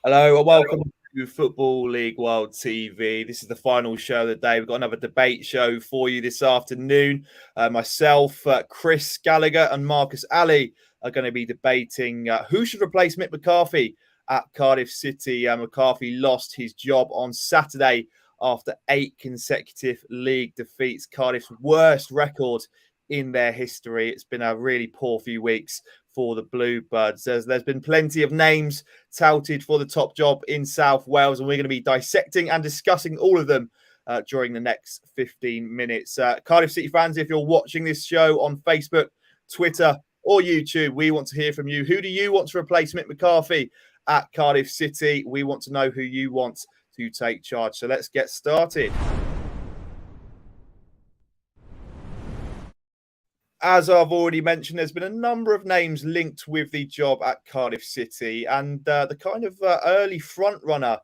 Hello and welcome to Football League World TV. This is the final show of the day. We've got another debate show for you this afternoon. Myself, Chris Gallagher and Marcus Ali are going to be debating who should replace Mick McCarthy at Cardiff City. McCarthy lost his job on Saturday after 8 consecutive league defeats, Cardiff's worst record in their history. It's been a really poor few weeks for the Bluebirds. There's been plenty of names touted for the top job in South Wales, and we're going to be dissecting and discussing all of them during the next 15 minutes. Cardiff City fans, if you're watching this show on Facebook, Twitter, or YouTube, we want to hear from you. Who do you want to replace Mick McCarthy at Cardiff City? We want to know who you want to take charge. So let's get started. As I've already mentioned, there's been a number of names linked with the job at Cardiff City, and the kind of early front runner,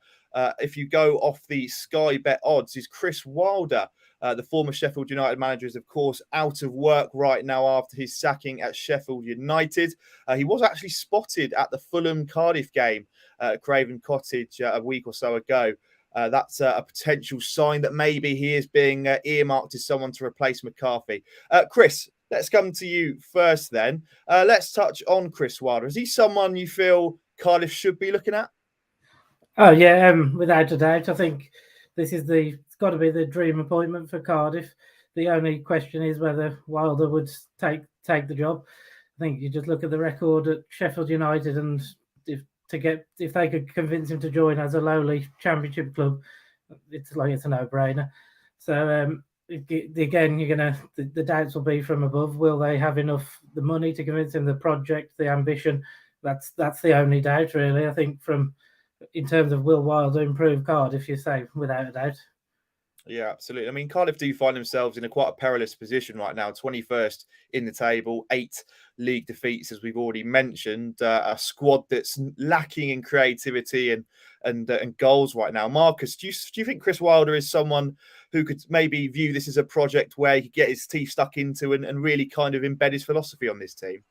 if you go off the Sky Bet odds, is Chris Wilder. The former Sheffield United manager is, of course, out of work right now after his sacking at Sheffield United. He was actually spotted at the Fulham-Cardiff game at Craven Cottage a week or so ago. That's a potential sign that maybe he is being earmarked as someone to replace McCarthy. Chris, let's come to you first then. Let's touch on Chris Wilder. Is he someone you feel Cardiff should be looking at? Oh, yeah, without a doubt. I think it's got to be the dream appointment for Cardiff. The only question is whether Wilder would take the job. I think you just look at the record at Sheffield United, and if they could convince him to join as a lowly championship club, it's a no-brainer. So again, the doubts will be from above. Will they have enough the money to convince him? The project, the ambition, that's the only doubt, really. I think in terms of will Wilder improve Cardiff, you say without a doubt. Yeah, absolutely. I mean, Cardiff do find themselves in quite a perilous position right now. 21st in the table, 8 league defeats, as we've already mentioned. A squad that's lacking in creativity and goals right now. Marcus, do you think Chris Wilder is someone who could maybe view this as a project where he could get his teeth stuck into and really kind of embed his philosophy on this team?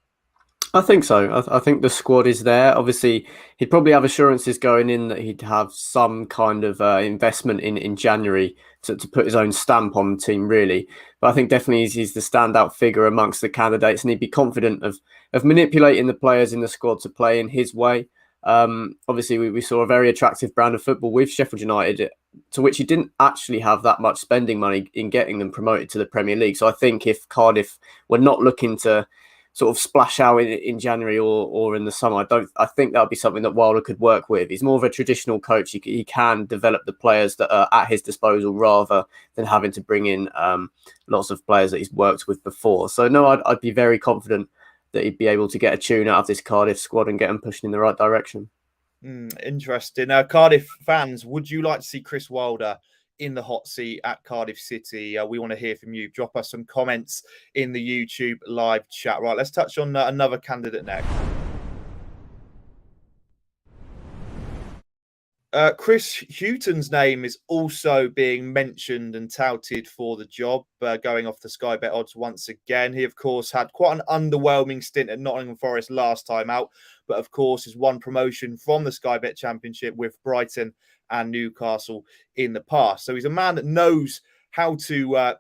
I think so. I think the squad is there. Obviously, he'd probably have assurances going in that he'd have some kind of investment in January to put his own stamp on the team, really. But I think definitely he's the standout figure amongst the candidates, and he'd be confident of manipulating the players in the squad to play in his way. Obviously, we saw a very attractive brand of football with Sheffield United, to which he didn't actually have that much spending money in getting them promoted to the Premier League. So I think if Cardiff were not looking to sort of splash out in January or in the summer, I think that would be something that Wilder could work with. He's more of a traditional coach. He can develop the players that are at his disposal rather than having to bring in lots of players that he's worked with before. So no, I'd be very confident that he'd be able to get a tune out of this Cardiff squad and get them pushing in the right direction. Interesting. Cardiff fans, would you like to see Chris Wilder in the hot seat at Cardiff City? We want to hear from you. Drop us some comments in the YouTube live chat. Right, let's touch on another candidate next. Chris Hughton's name is also being mentioned and touted for the job, going off the Sky Bet odds once again. He, of course, had quite an underwhelming stint at Nottingham Forest last time out, but, of course, has won promotion from the Sky Bet Championship with Brighton and Newcastle in the past. So he's a man that knows how to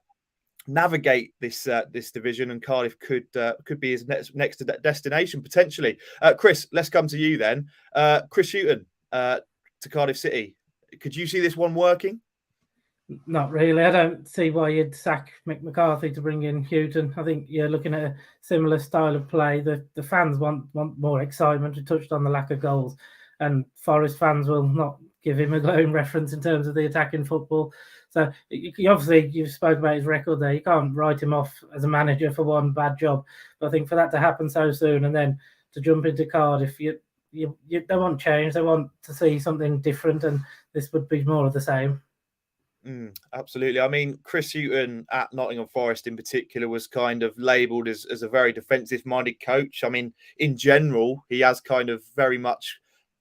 navigate this division, and Cardiff could be his next destination, potentially. Chris, let's come to you then. Chris Hughton, to Cardiff City. Could you see this one working? Not really. I don't see why you'd sack Mick McCarthy to bring in Hughton. I think you're looking at a similar style of play. The fans want more excitement. We touched on the lack of goals, and Forest fans will not give him a glowing reference in terms of the attacking football. So you've spoke about his record there. You can't write him off as a manager for one bad job. But I think for that to happen so soon and then to jump into Cardiff, they want change. They want to see something different, and this would be more of the same. Absolutely. I mean, Chris Hughton at Nottingham Forest in particular was kind of labelled as a very defensive-minded coach. I mean, in general, he has kind of very much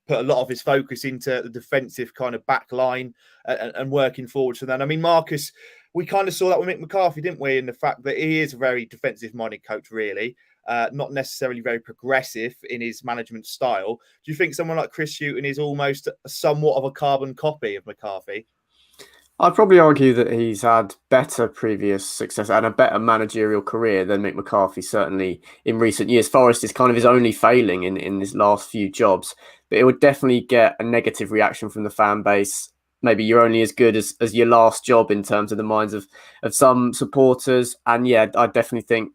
put a lot of his focus into the defensive kind of back line and working forward from that. I mean, Marcus, we kind of saw that with Mick McCarthy, didn't we? In the fact that he is a very defensive-minded coach, really. not necessarily very progressive in his management style. Do you think someone like Chris Hughton is almost somewhat of a carbon copy of McCarthy? I'd probably argue that he's had better previous success and a better managerial career than Mick McCarthy, certainly in recent years. Forest is kind of his only failing in his last few jobs, but it would definitely get a negative reaction from the fan base. Maybe you're only as good as your last job in terms of the minds of some supporters. And yeah, I definitely think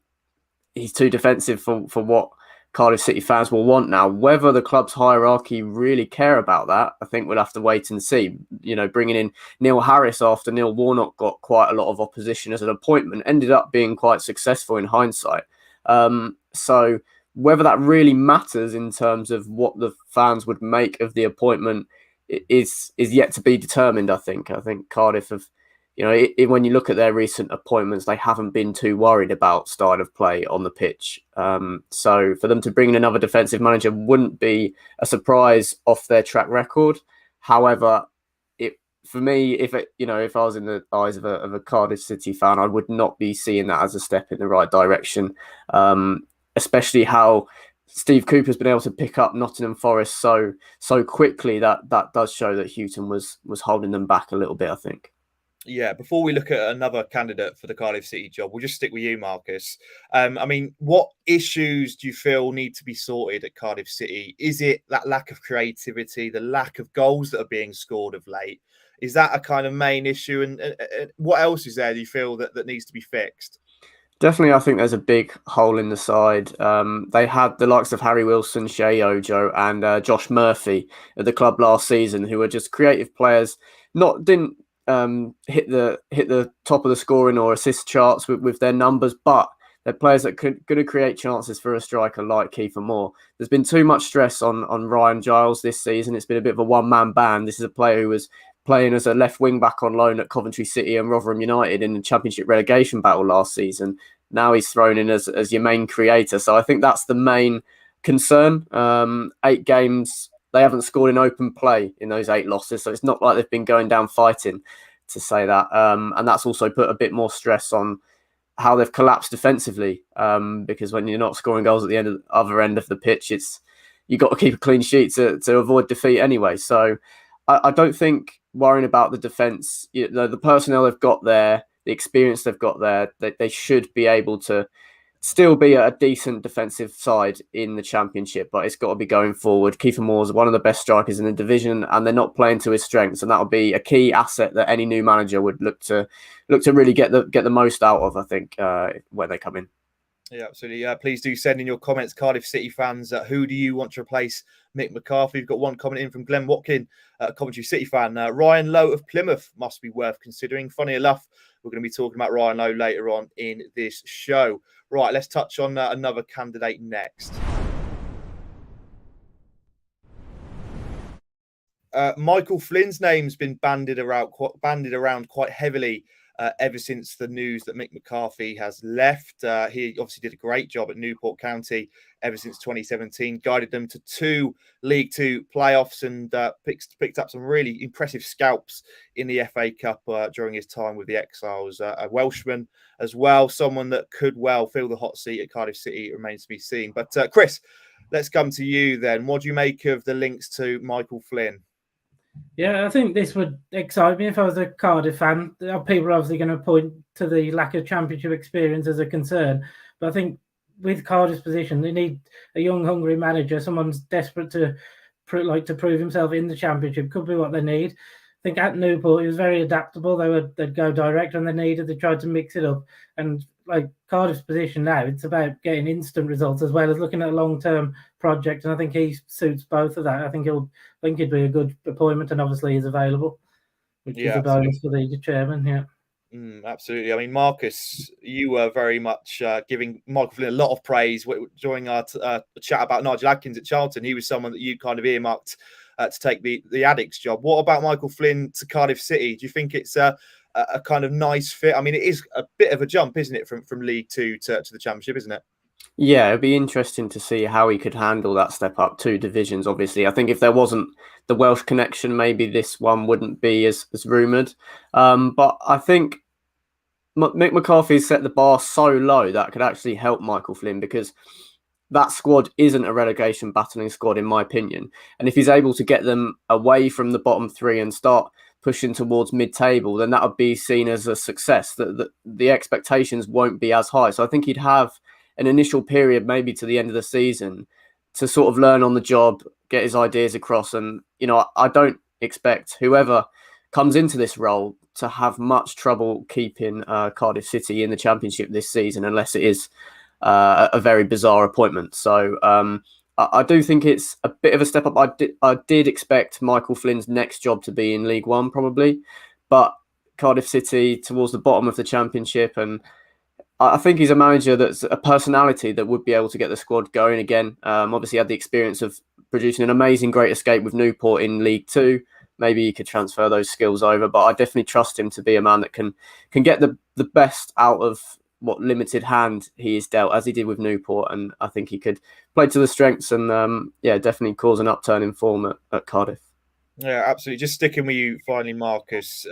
he's too defensive for what Cardiff City fans will want now. Whether the club's hierarchy really care about that, I think we'll have to wait and see. You know, bringing in Neil Harris after Neil Warnock got quite a lot of opposition as an appointment ended up being quite successful in hindsight. So whether that really matters in terms of what the fans would make of the appointment is yet to be determined. I think Cardiff have, when you look at their recent appointments, they haven't been too worried about style of play on the pitch. So for them to bring in another defensive manager wouldn't be a surprise off their track record. However, for me, if I was in the eyes of a Cardiff City fan, I would not be seeing that as a step in the right direction. Especially how Steve Cooper's been able to pick up Nottingham Forest so quickly. That does show that Hughton was holding them back a little bit, I think. Yeah, before we look at another candidate for the Cardiff City job, we'll just stick with you, Marcus. What issues do you feel need to be sorted at Cardiff City? Is it that lack of creativity, the lack of goals that are being scored of late? Is that a kind of main issue? And what else is there, do you feel, that needs to be fixed? Definitely, I think there's a big hole in the side. They had the likes of Harry Wilson, Shea Ojo, and Josh Murphy at the club last season, who were just creative players. Didn't hit the top of the scoring or assist charts with their numbers, but they're players that going to create chances for a striker like Kiefer Moore. There's been too much stress on Ryan Giles this season. It's been a bit of a one-man band. This is a player who was playing as a left wing-back on loan at Coventry City and Rotherham United in the Championship relegation battle last season. Now he's thrown in as your main creator. So I think that's the main concern. 8 games, they haven't scored in open play in those 8 losses. So it's not like they've been going down fighting, to say that. And that's also put a bit more stress on how they've collapsed defensively. Because when you're not scoring goals at the other end of the pitch, you've got to keep a clean sheet to avoid defeat anyway. So I don't think worrying about the defence, the personnel they've got there, the experience they've got there, they should be able to still be a decent defensive side in the Championship, but it's got to be going forward. Kiefer Moore's one of the best strikers in the division, and they're not playing to his strengths, and that'll be a key asset that any new manager would look to really get the most out of, I think, when they come in. Yeah, absolutely. Please do send in your comments, Cardiff City fans. Who do you want to replace Mick McCarthy? We've got one comment in from Glenn Watkin, Coventry City fan. Ryan Lowe of Plymouth must be worth considering. Funny enough, we're going to be talking about Ryan Lowe later on in this show. Right, let's touch on another candidate next. Michael Flynn's name's been bandied around quite heavily ever since the news that Mick McCarthy has left. He obviously did a great job at Newport County ever since 2017, guided them to 2 League Two playoffs and picked up some really impressive scalps in the FA Cup during his time with the Exiles. A Welshman as well, someone that could well fill the hot seat at Cardiff City. It remains to be seen. But Chris, let's come to you then. What do you make of the links to Michael Flynn? Yeah, I think this would excite me if I was a Cardiff fan. People are obviously going to point to the lack of Championship experience as a concern, but I think with Cardiff's position, they need a young, hungry manager. Someone's desperate to prove himself in the Championship. Could be what they need. I think at Newport, he was very adaptable. They'd go direct when they needed. They tried to mix it up, and like Cardiff's position now, it's about getting instant results as well as looking at a long-term project. And I think he suits both of that. I think he'd be a good appointment, and obviously he's available, which is a bonus for the chairman. Yeah. Absolutely. I mean, Marcus, you were very much giving Michael Flynn a lot of praise during our chat about Nigel Adkins at Charlton. He was someone that you kind of earmarked to take the Addicts job. What about Michael Flynn to Cardiff City? Do you think it's a kind of nice fit? I mean, it is a bit of a jump, isn't it, from League Two to the Championship, isn't it? Yeah, it'd be interesting to see how he could handle that step up 2 divisions. Obviously, I think if there wasn't the Welsh connection, maybe this one wouldn't be as rumoured. But I think Mick McCarthy set the bar so low that could actually help Michael Flynn, because that squad isn't a relegation battling squad, in my opinion. And if he's able to get them away from the bottom three and start pushing towards mid-table, then that would be seen as a success. The expectations won't be as high. So I think he'd have an initial period, maybe to the end of the season, to sort of learn on the job, get his ideas across. And, I don't expect whoever comes into this role to have much trouble keeping Cardiff City in the Championship this season, unless it is a very bizarre appointment. So I do think it's a bit of a step up. I did expect Michael Flynn's next job to be in League One, probably, but Cardiff City towards the bottom of the Championship, and I think he's a manager that's a personality that would be able to get the squad going again. Obviously, had the experience of producing an amazing Great Escape with Newport in League Two. Maybe he could transfer those skills over, but I definitely trust him to be a man that can get the best out of what limited hand he is dealt, as he did with Newport. And I think he could play to the strengths and definitely cause an upturn in form at Cardiff. Yeah, absolutely. Just sticking with you finally, Marcus.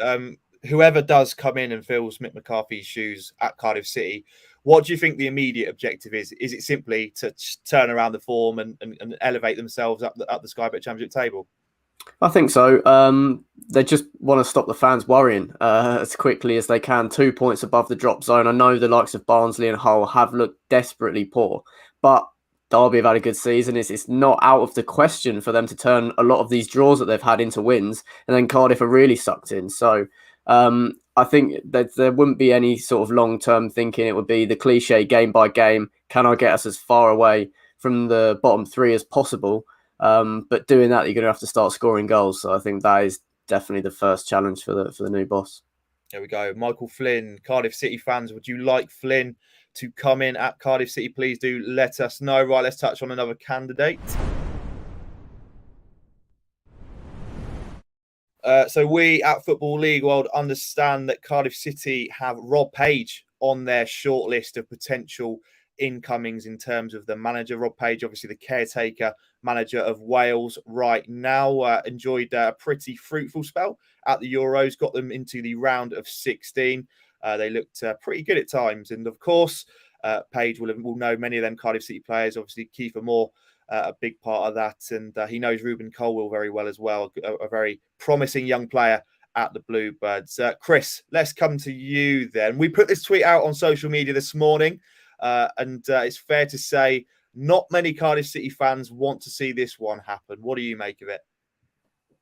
Whoever does come in and fills Mick McCarthy's shoes at Cardiff City, what do you think the immediate objective is? Is it simply to turn around the form and elevate themselves up the Sky Bet Championship table? I think so. They just want to stop the fans worrying as quickly as they can. 2 points above the drop zone. I know the likes of Barnsley and Hull have looked desperately poor, but Derby have had a good season. It's not out of the question for them to turn a lot of these draws that they've had into wins, and then Cardiff are really sucked in. So I think that there wouldn't be any sort of long-term thinking. It would be the cliche game by game. Can I get us as far away from the bottom three as possible? But doing that, you're going to have to start scoring goals. So I think that is definitely the first challenge for the new boss. There we go. Michael Flynn, Cardiff City fans, would you like Flynn to come in at Cardiff City? Please do let us know. Right, let's touch on another candidate. So we at Football League World understand that Cardiff City have Rob Page on their shortlist of potential incomings in terms of the manager. Rob Page, obviously the caretaker manager of Wales right now, enjoyed a pretty fruitful spell at the Euros, got them into the round of 16. They looked pretty good at times, and of course Page will know many of them Cardiff City players. Obviously Kiefer Moore, a big part of that, and he knows Ruben Colwill very well as well, a very promising young player at the Bluebirds. Chris, let's come to you then. We put this tweet out on social media this morning, and it's fair to say not many Cardiff City fans want to see this one happen. What do you make of it?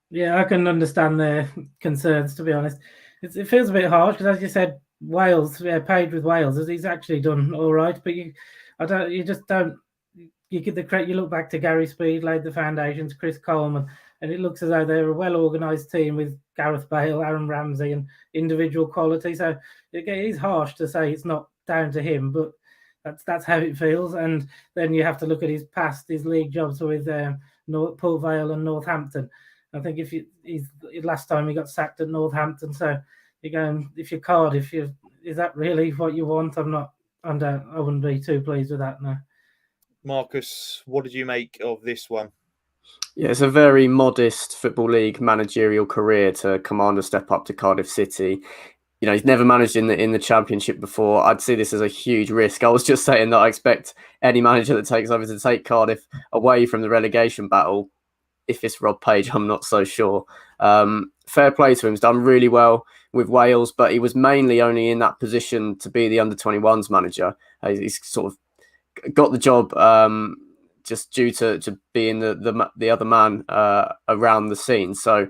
Yeah, I can understand their concerns, to be honest. It feels a bit harsh because, as you said, Wales, Page with Wales, he's actually done all right, but you get the credit. You look back to Gary Speed, laid the foundations, Chris Coleman, and it looks as though they're a well-organised team with Gareth Bale, Aaron Ramsey, and individual quality. So it is harsh to say it's not down to him, but that's how it feels. And then you have to look at his league jobs with Port Vale and Northampton. I think he's last time he got sacked at Northampton. So you're going, if you're Cardiff, is that really what you want? I wouldn't be too pleased with that, no. Marcus, what did you make of this one? Yeah, it's a very modest Football League managerial career to command a step up to Cardiff City. He's never managed in the Championship before. I'd see this as a huge risk. I was just saying that I expect any manager that takes over to take Cardiff away from the relegation battle. If it's Rob Page, I'm not so sure. Fair play to him. He's done really well with Wales, but he was mainly only in that position to be the under-21s manager. He's sort of got the job just due to being the other man around the scene. So,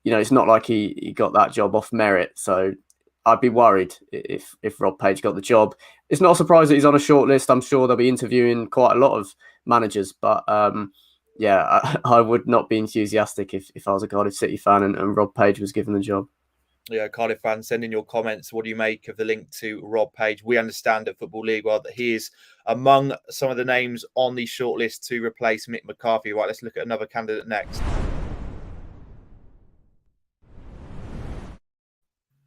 it's not like he got that job off merit. So I'd be worried if Rob Page got the job. It's not a surprise that he's on a short list. I'm sure they'll be interviewing quite a lot of managers, but I would not be enthusiastic if I was a Cardiff City fan and Rob Page was given the job. Yeah, Cardiff fans, send in your comments. What do you make of the link to Rob Page? We understand at Football League World that he is among some of the names on the shortlist to replace Mick McCarthy. Right, let's look at another candidate next.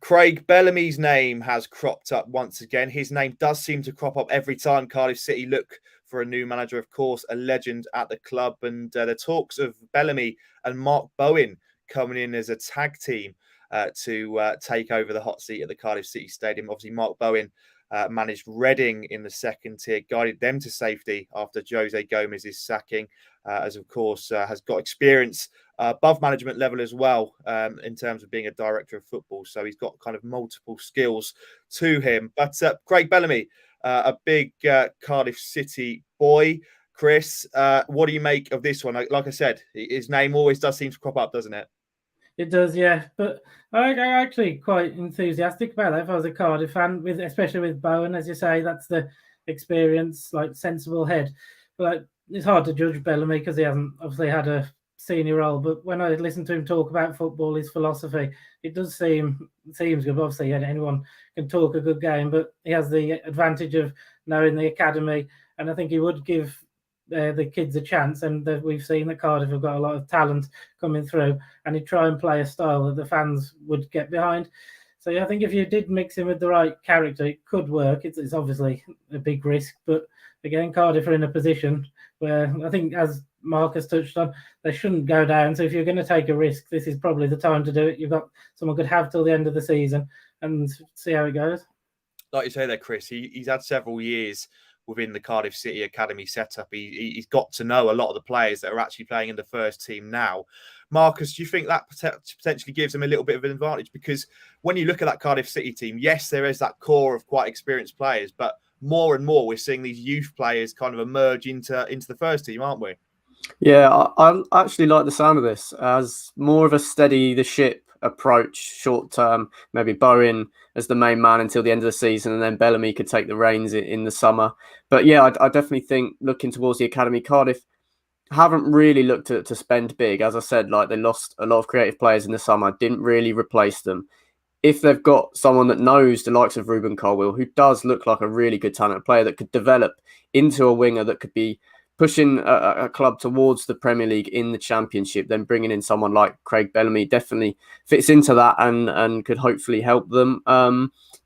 Craig Bellamy's name has cropped up once again. His name does seem to crop up every time Cardiff City look for a new manager. Of course, a legend at the club. And the talks of Bellamy and Mark Bowen coming in as a tag team to take over the hot seat at the Cardiff City Stadium. Obviously, Mark Bowen managed Reading in the second tier, guided them to safety after Jose Gomez's sacking, as of course has got experience above management level as well in terms of being a director of football. So he's got kind of multiple skills to him. But Craig Bellamy, a big Cardiff City boy. Chris, what do you make of this one? Like I said, his name always does seem to crop up, doesn't it? It does, yeah. But I'm actually quite enthusiastic about that if I was a Cardiff fan, especially with Bowen, as you say, that's the experience, like sensible head. But it's hard to judge Bellamy because he hasn't obviously had a senior role. But when I listen to him talk about football, his philosophy, it does seems good. Obviously, anyone can talk a good game, but he has the advantage of knowing the academy, and I think he would give the kids a chance, and we've seen that Cardiff have got a lot of talent coming through, and he'd try and play a style that the fans would get behind. So yeah, I think if you did mix him with the right character, it could work. It's obviously a big risk, but again, Cardiff are in a position where I think, as Marcus touched on, they shouldn't go down. So if you're going to take a risk, this is probably the time to do it. You've got someone could have till the end of the season and see how it goes. Like you say there, Chris, he's had several years within the Cardiff City Academy setup. He's got to know a lot of the players that are actually playing in the first team now. Marcus, do you think that potentially gives him a little bit of an advantage? Because when you look at that Cardiff City team, yes, there is that core of quite experienced players, but more and more we're seeing these youth players kind of emerge into the first team, aren't we? Yeah, I actually like the sound of this as more of a steady the ship approach, short term, maybe Bowen as the main man until the end of the season, and then Bellamy could take the reins in the summer. But yeah, I definitely think looking towards the academy, Cardiff haven't really looked to spend big. As I said, like they lost a lot of creative players in the summer, didn't really replace them. If they've got someone that knows the likes of Ruben Colwill, who does look like a really good talented player that could develop into a winger that could be pushing a club towards the Premier League in the Championship, then bringing in someone like Craig Bellamy definitely fits into that and could hopefully help them.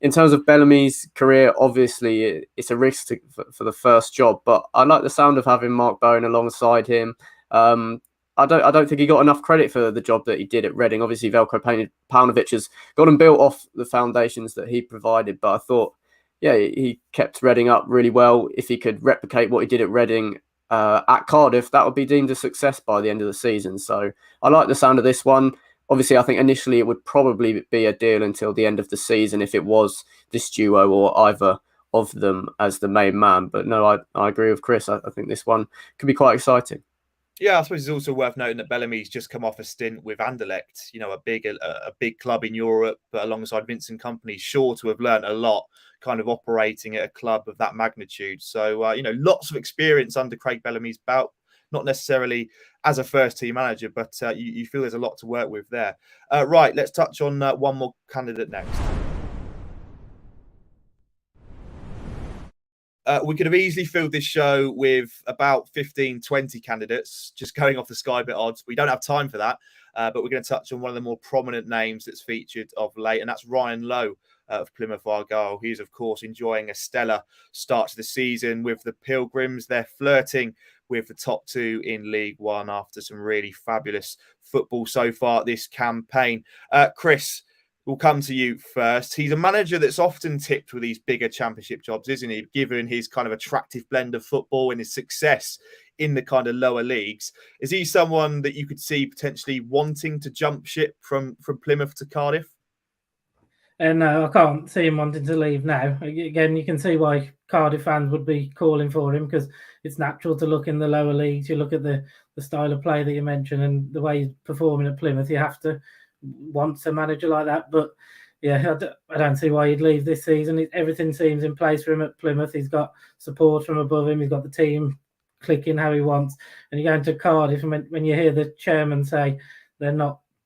In terms of Bellamy's career, obviously it's a risk for the first job, but I like the sound of having Mark Bowen alongside him. I don't think he got enough credit for the job that he did at Reading. Obviously, Veljko Paunovic has got him built off the foundations that he provided, but I thought, yeah, he kept Reading up really well. If he could replicate what he did at Reading at Cardiff, that would be deemed a success by the end of the season. So I like the sound of this one. Obviously, I think initially it would probably be a deal until the end of the season if it was this duo or either of them as the main man. But no, I agree with Chris. I think this one could be quite exciting. Yeah, I suppose it's also worth noting that Bellamy's just come off a stint with Anderlecht, you know, a big club in Europe, but alongside Vincent Kompany, sure to have learned a lot kind of operating at a club of that magnitude. So, lots of experience under Craig Bellamy's belt, not necessarily as a first-team manager, but you feel there's a lot to work with there. Right, let's touch on one more candidate next. We could have easily filled this show with about 15, 20 candidates, just going off the Sky Bet odds. We don't have time for that, but we're going to touch on one of the more prominent names that's featured of late, and that's Ryan Lowe of Plymouth Argyle. He's, of course, enjoying a stellar start to the season with the Pilgrims. They're flirting with the top two in League One after some really fabulous football so far this campaign. Chris, we'll come to you first. He's a manager that's often tipped with these bigger championship jobs, isn't he? Given his kind of attractive blend of football and his success in the kind of lower leagues. Is he someone that you could see potentially wanting to jump ship from Plymouth to Cardiff? No, I can't see him wanting to leave now. Again, you can see why Cardiff fans would be calling for him, because it's natural to look in the lower leagues. You look at the style of play that you mentioned and the way he's performing at Plymouth, you have to want a manager like that. But yeah, I don't see why he'd leave this season. Everything seems in place for him at Plymouth. He's got support from above him. He's got the team clicking how he wants. And you go into Cardiff, and when you hear the chairman say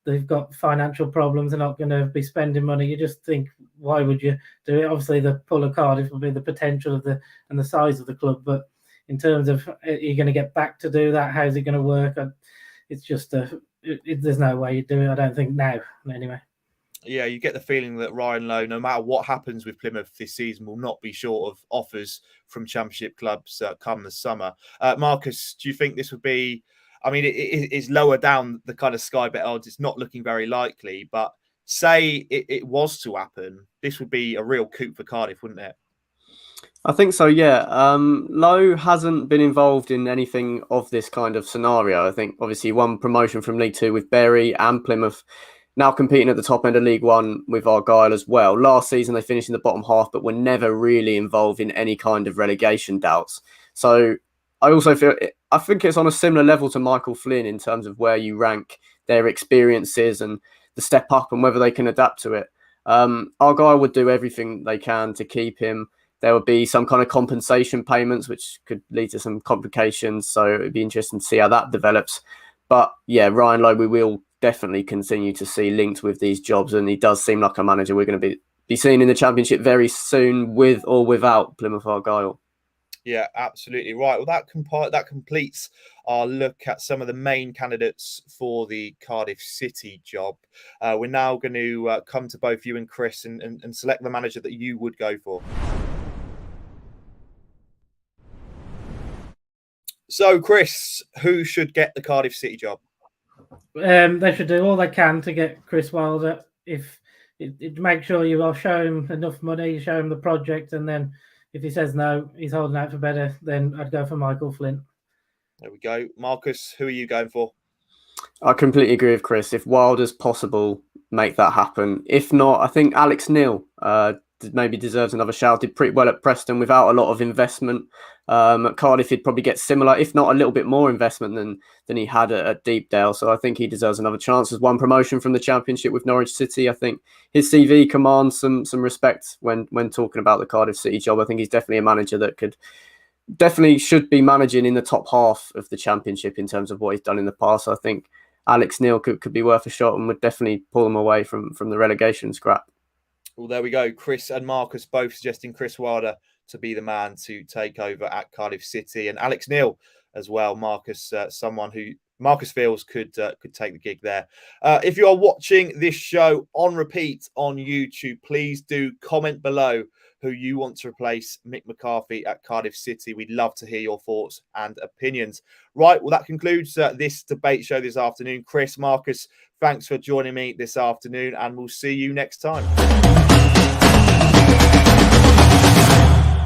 they've got financial problems, they're not going to be spending money, you just think, why would you do it? Obviously, the pull of Cardiff will be the potential of and the size of the club. But in terms of, are you going to get back to do that? How's it going to work? It's just there's no way you do it, I don't think, now, anyway. Yeah, you get the feeling that Ryan Lowe, no matter what happens with Plymouth this season, will not be short of offers from championship clubs come the summer. Marcus, do you think this would be, I mean, it is lower down the kind of Sky Bet odds. It's not looking very likely, but say it was to happen, this would be a real coup for Cardiff, wouldn't it? I think so, yeah. Lowe hasn't been involved in anything of this kind of scenario. I think obviously he won promotion from League Two with Bury and Plymouth, now competing at the top end of League One with Argyle as well. Last season they finished in the bottom half, but were never really involved in any kind of relegation doubts. So I think it's on a similar level to Michael Flynn in terms of where you rank their experiences and the step up and whether they can adapt to it. Argyle would do everything they can to keep him. There would be some kind of compensation payments, which could lead to some complications. So it'd be interesting to see how that develops. But yeah, Ryan Lowe, we will definitely continue to see linked with these jobs. And he does seem like a manager we're going to be seeing in the Championship very soon, with or without Plymouth Argyle. Yeah, absolutely right. Well, that completes our look at some of the main candidates for the Cardiff City job. We're now going to come to both you and Chris and select the manager that you would go for. So, Chris, who should get the Cardiff City job? They should do all they can to get Chris Wilder. If make sure you will show him enough money, show him the project, and then if he says no, he's holding out for better, then I'd go for Michael Flynn. There we go. Marcus, who are you going for? I completely agree with Chris. If Wilder's possible, make that happen. If not, I think Alex Neil maybe deserves another shout. Did pretty well at Preston without a lot of investment. At Cardiff, he'd probably get similar, if not a little bit more investment than he had at Deepdale. So I think he deserves another chance. There's one promotion from the Championship with Norwich City. I think his CV commands some respect when talking about the Cardiff City job. I think he's definitely a manager that definitely should be managing in the top half of the Championship in terms of what he's done in the past. I think Alex Neil could be worth a shot and would definitely pull them away from the relegation scrap. Well, there we go. Chris and Marcus both suggesting Chris Wilder to be the man to take over at Cardiff City, and Alex Neil as well. Marcus, someone who Marcus feels could take the gig there. If you are watching this show on repeat on YouTube, please do comment below who you want to replace Mick McCarthy at Cardiff City. We'd love to hear your thoughts and opinions. Right, well, that concludes this debate show this afternoon. Chris, Marcus, thanks for joining me this afternoon, and we'll see you next time.